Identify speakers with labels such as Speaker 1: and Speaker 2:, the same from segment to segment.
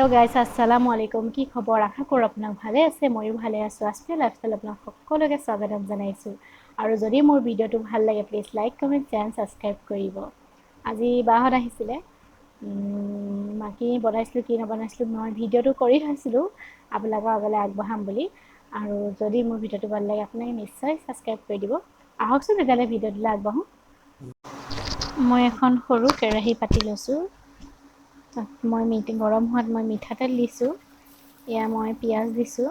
Speaker 1: Hello' গাইছ, আসসালামু আলাইকুম। কি খবৰ? আশা কৰোঁ আপোনাক ভালে আছে। ময়ো ভালে আছোঁ। আজকে লাইফষ্টাইল আপোনাক সকলোকে স্বাগতম জনাইছোঁ। আৰু যদি মোৰ ভিডিঅ'টো ভাল লাগে please like, comment, channel subscribe কৰিব। আজি বাহঁত আহিছিলে, কি বনাইছিলোঁ কি নবনাইছিলোঁ মই ভিডিঅ'টো কৰি থৈছিলোঁ আপোনালোকৰ আগলৈ আগবঢ়াম বুলি। আৰু যদি মোৰ ভিডিঅ'টো ভাল লাগে আপোনালোকে নিশ্চয় ছাবস্ক্ৰাইব কৰি দিব। আহকচোন তেতিয়াহ'লে ভিডিঅ'টোলৈ আগবাঢ়োঁ। মই এখন সৰু কেৰাহী পাতি লৈছোঁ। তাত মই গৰম হোৱাত মই মিঠাতেল দিছোঁ। এয়া মই পিঁয়াজ দিছোঁ।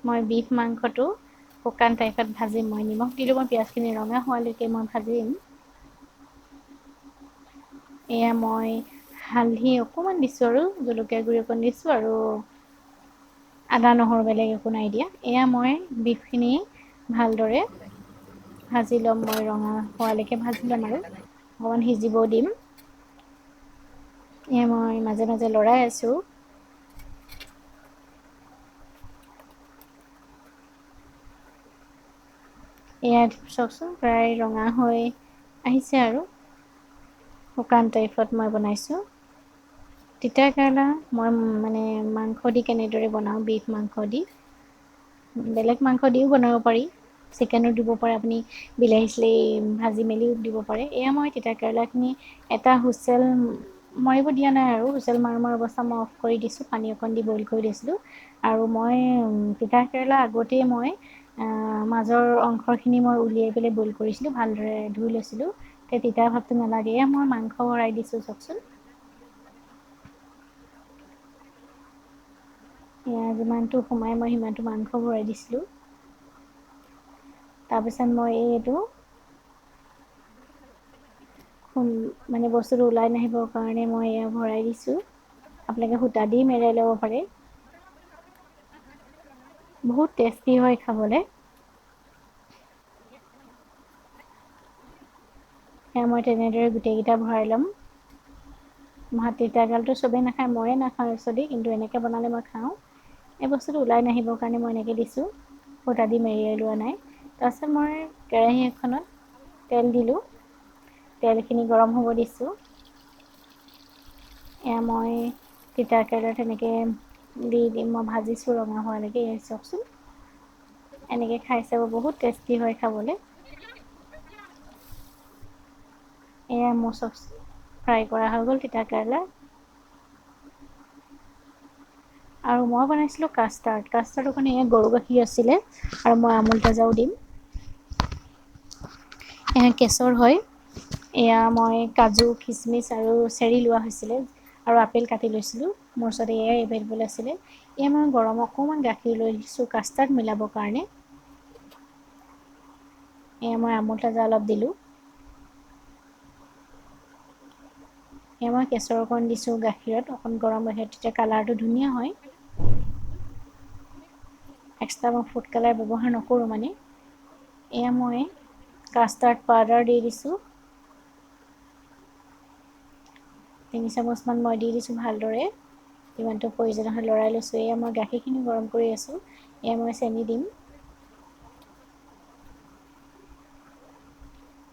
Speaker 1: মই বিফ মাংসটো শুকান টাইপত ভাজিম। মই নিমখ দিলোঁ। মই পিঁয়াজখিনি ৰঙা হোৱালৈকে মই ভাজিম। এয়া মই হালধি অকণমান দিছোঁ আৰু জলকীয়া গুড়ি অকণ দিছোঁ আৰু আদা নহৰু বেলেগ একো নাই দিয়া। এয়া মই বিফখিনি ভালদৰে ভাজি ল'ম। মই ৰঙা হোৱালৈকে ভাজি ল'ম আৰু অকণমান সিজিব দিম। এয়া মই মাজে মাজে লৰাই আছোঁ। এয়া চাওকচোন প্ৰায় ৰঙা হৈ আহিছে আৰু শুকান টাইপত মই বনাইছোঁ। তিতা কেৰেলা মই মাংস দি কেনেদৰে বনাওঁ, বিফ মাংস দি, বেলেগ মাংস দিও বনাব পাৰি। চিকেনো দিব পাৰে আপুনি, বিলাহী চিলাহী ভাজি মেলিও দিব পাৰে। এয়া মই তিতা কেৰেলাখিনি এটা হুইচেল মৰিব দিয়া নাই আৰু হুইচেল মাৰো অৱস্থা মই অফ কৰি দিছোঁ। পানী অকণ দি বইল কৰি দিছিলোঁ। আৰু মই তিতা কেৰেলা আগতেই মই মাজৰ অংশখিনি মই উলিয়াই পেলাই বইল কৰিছিলোঁ, ভালদৰে ধুই লৈছিলোঁ। তিতা ভাৱটো নালাগে। এয়া মই মাংস ভৰাই দিছোঁ চাওকচোন। এয়া যিমানটো সোমাই মই সিমানটো মাংস ভৰাই দিছিলোঁ। তাৰপিছত মই এইটো বস্তুটো ওলাই নাহিবৰ কাৰণে মই এয়া ভৰাই দিছোঁ। আপোনালোকে সূতা দি মেৰাই ল'ব পাৰে। বহুত টেষ্টি হয় খাবলৈ। সেয়া মই তেনেদৰে গোটেইকেইটা ভৰাই ল'ম। তিতাকেৰেলাটো চবেই নাখায়, ময়ে নাখাওঁ একচুৱেলি, কিন্তু এনেকৈ বনালে মই খাওঁ। এই বস্তুটো ওলাই নাহিবৰ কাৰণে মই এনেকৈ দিছোঁ, সূতা দি মেৰিয়াই লোৱা নাই। তাৰপিছত মই কেৰাহী এখনত তেল দিলোঁ। তেলখিনি গৰম হ'ব দিছোঁ। এয়া মই তিতা কেৰেলা তেনেকৈ দি মই ভাজিছোঁ ৰঙা হোৱালৈকে। এয়া চাওকচোন, এনেকৈ খাই চাব, বহুত টেষ্টি হয় খাবলৈ। এয়া মোৰ চাওকচোন ফ্ৰাই কৰা হৈ গ'ল তিতা কেৰেলা। আৰু মই বনাইছিলোঁ কাষ্টাৰ্ডৰ কাৰণে এয়া গৰু গাখীৰ আছিলে আৰু মই আমুল তাজাও দিম। এয়া কেশৰ হয়। এয়া মই কাজু, খিচমিচ আৰু চেৰি লোৱা হৈছিলে আৰু আপেল কাটি লৈছিলোঁ। মোৰ ওচৰত এয়াই এভেইলেবল আছিলে। এয়া মই গৰম অকণমান গাখীৰ লৈ দিছোঁ কাষ্টাৰ্ড মিলাবৰ কাৰণে। এয়া মই আমুল তাজা অলপ দিলোঁ। এয়া মই কেশৰ অকণ দিছোঁ গাখীৰত, অকণ গৰম গাখীৰত, তেতিয়া কালাৰটো ধুনীয়া হয়। এক্সট্ৰা মই ফুড কালাৰ ব্যৱহাৰ নকৰোঁ মানে। এয়া মই কাষ্টাৰ্ড পাউডাৰ দি দিছোঁ। 3 চামুচমান মই দি দিছোঁ ভালদৰে। যিমানটো প্ৰয়োজন হয় লৰাই লৈছোঁ। এয়া মই গাখীৰখিনি গৰম কৰি আছোঁ। এয়া মই চেনি দিম।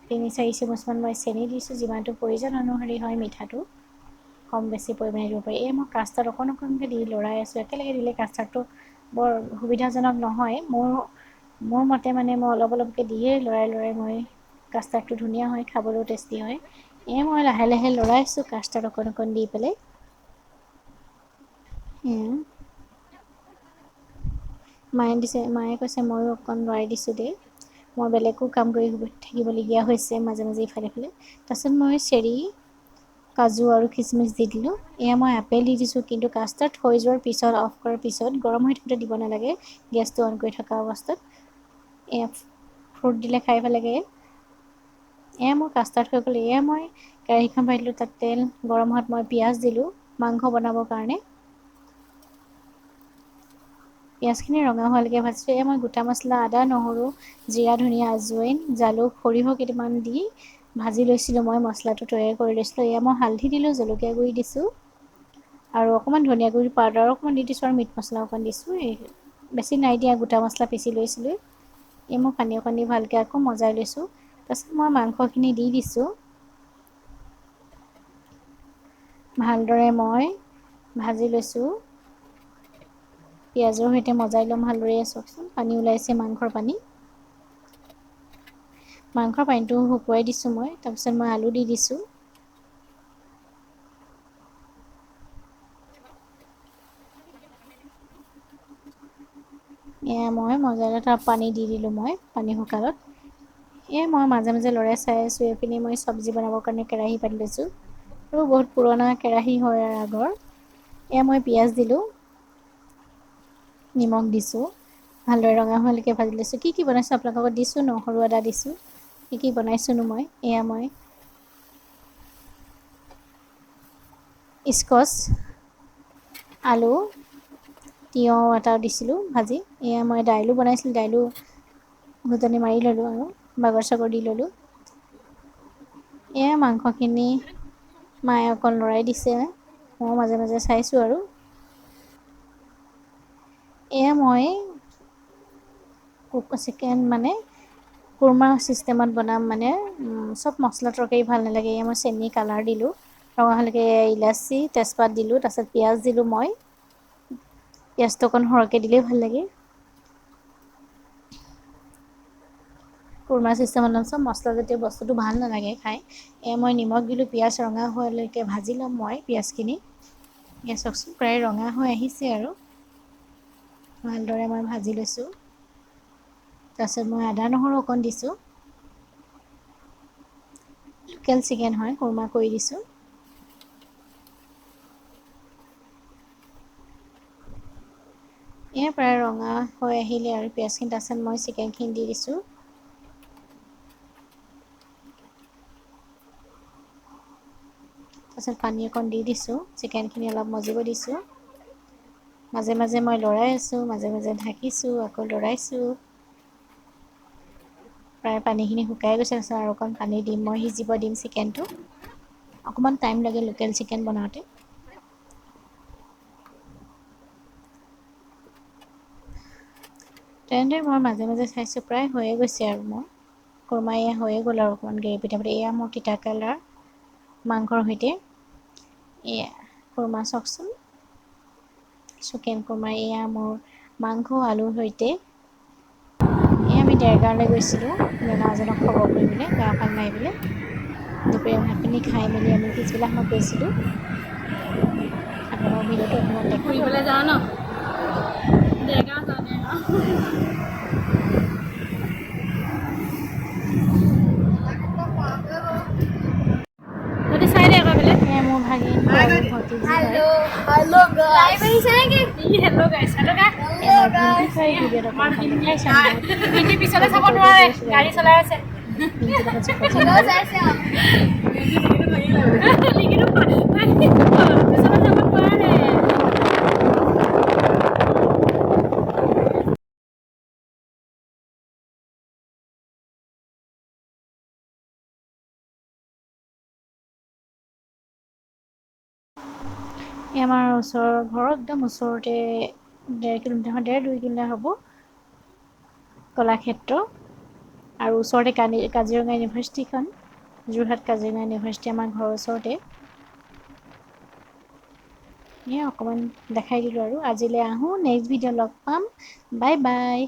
Speaker 1: 3-4 চামুচমান মই চেনি দিছোঁ। যিমানটো প্ৰয়োজন অনুসৰি হয় মিঠাটো কম বেছি পৰিমাণে দিব পাৰি। এই মই কাষ্টাৰ্ড অকণ অকণকৈ দি লৰাই আছোঁ। একেলগে দিলে কাষ্টাৰ্ডটো বৰ সুবিধাজনক নহয়। মোৰ মতে মই অলপ অলপকৈ দিয়ে লৰাই মই কাষ্টাৰ্ডটো ধুনীয়া হয়, খাবলৈও টেষ্টি হয়। এয়া মই লাহে লাহে লৰাইছোঁ কাষ্টাৰ্ড অকণ অকণ দি পেলাই। মায়ে কৈছে ময়ো অকণ লৰাই দিছোঁ দেই। মই বেলেগো কাম কৰি থাকিবলগীয়া হৈছে মাজে মাজে ইফালে সিফালে। তাৰপিছত মই চেৰি, কাজু আৰু খিচমিচ দি দিলোঁ। এয়া মই আপেল দি দিছোঁ, কিন্তু কাষ্টাৰ্ড হৈ যোৱাৰ পিছত, অফ কৰাৰ পিছত, গৰম হৈ থাকোঁতে দিব নালাগে, গেছটো অন কৰি থকা অৱস্থাত। এয়া ফ্ৰুট দিলে খাই ভাল লাগে। এয়া মোৰ কাষ্টাৰ্ড হৈ গ'ল। এয়া মই কেৰাহীখন পাতি দিলোঁ, তাত তেল গৰম হোৱাত মই পিঁয়াজ দিলোঁ মাংস বনাবৰ কাৰণে। পিঁয়াজখিনি ৰঙা হোৱালৈকে ভাজিছোঁ। এয়া মই গোটা মছলা আদা, নহৰু, জিৰা, ধনিয়া, আজৱাইন, জালুক, সৰিয়হ কেইটামান দি ভাজি লৈছিলোঁ। মই মছলাটো তৈয়াৰ কৰি লৈছিলোঁ। এয়া মই হালধি দিলোঁ, জলকীয়া গুড়ি দিছোঁ আৰু অকণমান ধনিয়া গুড়ি পাউদাৰ অকণমান দি দিছোঁ আৰু মিট মছলা অকণ দিছোঁ। বেছি নাই দিয়া, গোটা মছলা পিচি লৈছিলোঁ। এই মই পানী অকণ দি ভালকৈ আকৌ মজাই লৈছোঁ। তাৰপিছত মই মাংসখিনি দি দিছোঁ। ভালদৰে মই ভাজি লৈছোঁ। পিঁয়াজৰ সৈতে মজাই ল'ম ভালদৰে। চাওকচোন পানী ওলাইছে, মাংসৰ পানী। মাংসৰ পানীটো শুকুৱাই দিছোঁ মই। তাৰপিছত মই আলু দি দিছোঁ। মই মজাৰে তাত পানী দি দিলোঁ। মই পানী শুকালত মই মাজে মাজে লৰাই চাই আছোঁ। এইপিনে মই চব্জি বনাবৰ কাৰণে কেৰাহী পাতি লৈছোঁ। আৰু বহুত পুৰণা কেৰাহী হয় আৰু আগৰ। মই পিঁয়াজ দিলোঁ, নিমখ দিছোঁ, ভালদৰে ৰঙা হোৱালৈকে ভাজি লৈছোঁ। কি বনাইছোঁ আপোনালোকৰ লগত দিছোঁ। নহৰু আদা দিছোঁ। কি বনাইছোঁনো মই। মই স্কচ, আলু, তিয়ঁহ এটা দিছিলোঁ ভাজি। মই দাইলো বনাইছিলোঁ। দাইলো ঘুটনি মাৰি ল'লোঁ আৰু বাগৰ চাগৰ দি ল'লোঁ। মাংসখিনি মায়ে অকল লৰাই দিছে। মই মাজে মাজে চাইছোঁ আৰু। মই চিকেন মানে কুৰমা চিষ্টেমত বনাম মানে। চব মছলা তৰকাৰী ভাল নালাগে। মই চেনি কালাৰ দিলোঁ। ৰঙা হোৱালৈকে ইলাচি তেজপাত দিলোঁ। তাৰপিছত পিঁয়াজ দিলোঁ মই। পিঁয়াজটো অকণ সৰহকৈ দিলেই ভাল লাগে। কুৰমা চিষ্টেমত বনাম। চব মছলাজাতীয় বস্তুটো ভাল নালাগে খাই। মই নিমখ দিলোঁ। পিঁয়াজ ৰঙা হোৱালৈকে ভাজি ল'ম মই পিঁয়াজখিনি। চাওকচোন প্ৰায় ৰঙা হৈ আহিছে আৰু। ভালদৰে মই ভাজি লৈছোঁ। তাৰপিছত মই আদা নহৰু অকণ দিছোঁ। লোকেল চিকেন হয়, কুৰমা কৰি দিছোঁ। প্ৰায় ৰঙা হৈ আহিলে আৰু পিঁয়াজখিনি। তাৰপিছত মই চিকেনখিনি দি দিছোঁ। তাৰপিছত পানী অকণ দি দিছোঁ। চিকেনখিনি অলপ মজিব দিছোঁ। মাজে মাজে মই লৰাই আছোঁ। মাজে মাজে ঢাকিছোঁ, আকৌ লৰাইছোঁ। প্ৰায় পানীখিনি শুকাই গৈছে। আৰু অকণ পানী দিম মই, সিজিব দিম চিকেনটো। অকণমান টাইম লাগে লোকেল চিকেন বনাওঁতে। তেনেদৰে মই মাজে মাজে চাইছোঁ। প্ৰায় হৈয়ে গৈছে আৰু মোৰ কুৰমা হৈয়ে গ'ল আৰু অকণমান গ্ৰেভি টাইপত। মোৰ তিতা কেৰেলাৰ মাংসৰ সৈতে কুৰমা চাওকচোন। চিকেন কুৰমা। মোৰ মাংস আলুৰ সৈতে। আমি দেৰগাঁৱলৈ গৈছিলোঁ দাদা এজনক খবৰ কৰিবলৈ, গা ভাল নাই বুলি। দুপৰীয়া ভাত পানী খাই মেলি আমি পিছবেলা সময়ত গৈছিলোঁ। আপোনালোকৰ ভিডিঅ'টো অকণমান দেখালোঁ। ফুৰিবলৈ যাওঁ ন? দেৰগাঁও যাওঁ, দেৰগাঁও। চাই দে আকৌ বোলে। মোৰ ভাগিন আৰু ভতিজী হয়। হেল্ল' গাইছ। হেল্ল' গাইছ। ভিনটি পিছলৈ চাব নোৱাৰে, গাড়ী চলাই আছে। আমাৰ ওচৰৰ ঘৰৰ একদম ওচৰতে 1.5 কিলোমিটাৰ, 1.5-2 কিলোমিটাৰ হ'ব কলাক্ষেত্ৰ। আৰু ওচৰতে কাজিৰঙা ইউনিভাৰ্চিটিখন, যোৰহাট কাজিৰঙা ইউনিভাৰ্চিটি আমাৰ ঘৰৰ ওচৰতে। অকণমান দেখাই দিলোঁ আৰু। আজিলৈ আহোঁ, নেক্সট ভিডিঅ' লগ পাম। Bye bye.